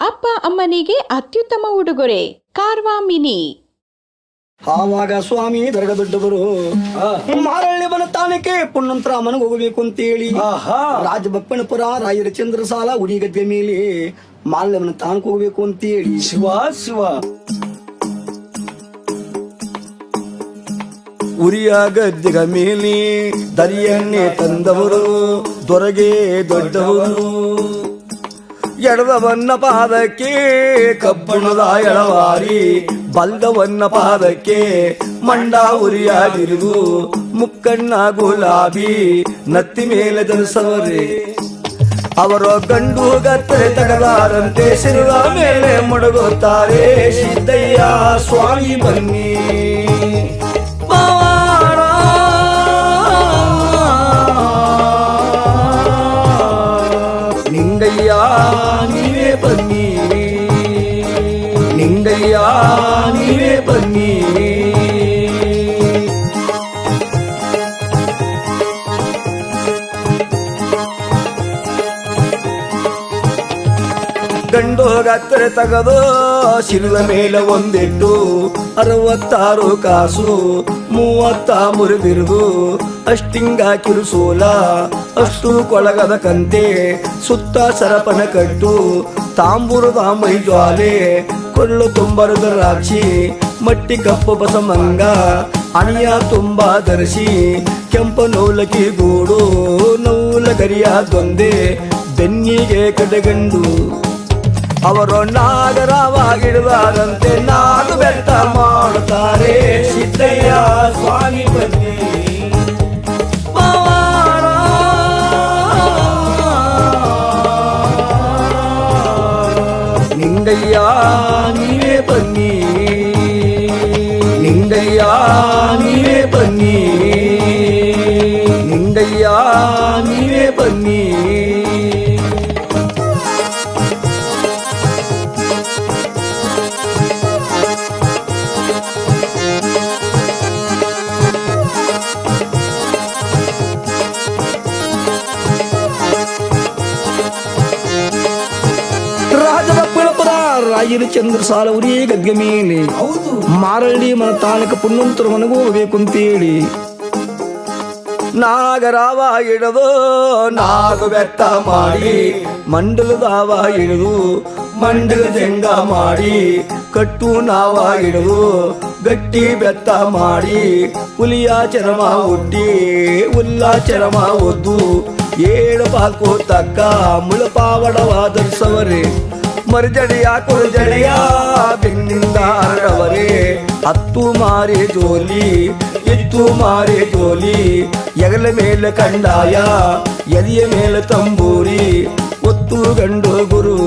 ಅಪ್ಪ ಅಮ್ಮನಿಗೆ ಅತ್ಯುತ್ತಮ ಉಡುಗೊರೆ ಕಾರ್ವಾ ಮಿನಿ. ಆವಾಗ ಸ್ವಾಮಿ ದರ್ಗ ದೊಡ್ಡವರು ಮಾರಳ್ಳಿ ಬನ ತಾನಕ್ಕೆ ಪುಣ್ಣಂತರ ಮನೆಗೆ ಹೋಗಬೇಕು ಅಂತೇಳಿ ರಾಜಬಪ್ಪನಪುರ ರಾಯರ ಚಂದ್ರಸಾಲ ಉಡಿಗದ್ದೆ ಮೇಲೆ ಮಾರಳ್ಳಿ ತಾನಕ್ಕೆ ಹೋಗ್ಬೇಕು ಅಂತೇಳಿ ಶಿವ ಶಿವ ಉರಿಯ ಗದ್ದೆಗ ಮೇಲೆ ದರಿಯನ್ನೇ ತಂದವರು ದೊರಗೆ ದೊಡ್ಡವರು ಎಡದವನ್ನ ಪಾದಕ್ಕೆ ಕಬ್ಬಣದ ಎಳವಾರಿ ಬಲ್ದವನ್ನ ಪಾದಕ್ಕೆ ಮಂಡ ಉರಿಯಾಗಿರುವುದು ಮುಕ್ಕಣ್ಣ ಗುಲಾಬಿ ನತ್ತಿ ಮೇಲೆ ಧರಿಸವರೇ ಅವರ ಗಂಡು ಗತ್ತರೆ ತಗದಾರಂತೆ ಶಿರದ ಮೇಲೆ ಮುಡುಗುತ್ತಾರೆ ಸಿದ್ದಯ್ಯ ಸ್ವಾಮಿ ಬನ್ನಿ ನಿಂಗಯ್ಯ ನೀವೇ ಬನ್ನಿ ನಿಂಗಯ್ಯ ನೀವೇ ಬನ್ನಿ ಗಂಡು ಗತ್ತರೆ ತಗದು ಶಿರದ ಮೇಲೆ ಒಂದಿಟ್ಟು 66 ಕಾಸು 33 ಬಿರುದು ಅಷ್ಟಿಂಗ ಕಿರುಸೋಲ ಅಷ್ಟು ಕೊಳಗದ ಕಂತೆ ಸುತ್ತ ಸರಪನ ಕಟ್ಟು ತಾಂಬೂರದ ಮೈ ಜ್ವಾಲೆ ಕೊಳ್ಳು ತುಂಬರದ ರಾಕ್ಷಿ ಮಟ್ಟಿ ಕಪ್ಪು ಬಸಮಂಗ ಅಣಿಯ ತುಂಬಾ ಧರಿಸಿ ಕೆಂಪ ನೌಲಕಿ ಗೂಡು ನೌಲ ಗರಿಯ ದೊಂದೆ ಬೆನ್ನಿಗೆ ಕಡೆಗಂಡು ಅವರು ನಾಗರವಾಗಿಡುವಾರಂತೆ ನಾಗು ಬೆಟ್ಟ ಮಾಡುತ್ತಾರೆ ಸಿದ್ದಯ್ಯ ಸ್ವಾಮಿ ಬನ್ನಿ ನಿಂಗಯ್ಯ ನೀವೇ ಬನ್ನಿ ನಿಂಗಯ್ಯ ನೀವೇ ಬನ್ನಿ ನಿಂಗಯ್ಯ ನೀವೇ ಬನ್ನಿ ರಾಜಬಪ್ಪನಪುರ ರಾಯರ ಚಂದ್ರಸಾಲ ಉರಿ ಗದ್ದೆ ಮೇಲೆ ಮಾರಳ್ಳಿ ಮನ ತಾನಕ ಪುಣ್ಣಂತರ ಮನೆಗೂ ಹೋಗ್ಬೇಕು ಅಂತೇಳಿ ನಾಗರಾವ ಹಿಡಿದು ನಾಗು ಬೆತ್ತ ಮಾಡಿ ಮಂಡಲದಾವ ಹಿಡಿದು ಮಂಡಲ ಜಂಗ ಮಾಡಿ ಕಟ್ಟು ನಾವ ಹಿಡಿದು ಗಟ್ಟಿ ಬೆತ್ತ ಮಾಡಿ ಹುಲಿಯ ಚರಮ ಹುಟ್ಟಿ ಹುಲ್ಲ ಚರಮ ಒದ್ದು 7 ಪಾಕು ತಕ್ಕ ಮುಳಪಾವಡವ ಧರಿಸವರೇ ಮರ್ಜಡಿಯ ಕುರ್ಜಡಿಯ ಬೆನ್ನಿಂದ ಹರಡವರೇ 10 ಮಾರಿ ಜೋಲಿ 2 ಮಾರಿ ಜೋಲಿ ಎಗಲ ಮೇಲೆ ಕಂಡಾಯ ಎದೆಯ ಮೇಲೆ ತಂಬೂರಿ ಒತ್ತು ಗಂಡು ಗುರು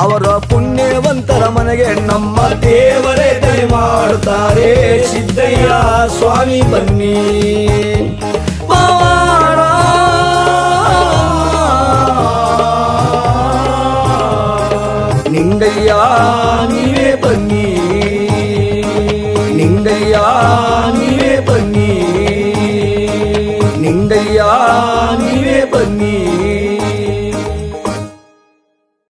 ಅವರ ಪುಣ್ಯವಂತರ ಮನೆಗೆ ನಮ್ಮ ದೇವರೇ ದಯ ಮಾಡುತ್ತಾರೆ ಸಿದ್ದಯ್ಯ ಸ್ವಾಮಿ ಬನ್ನಿ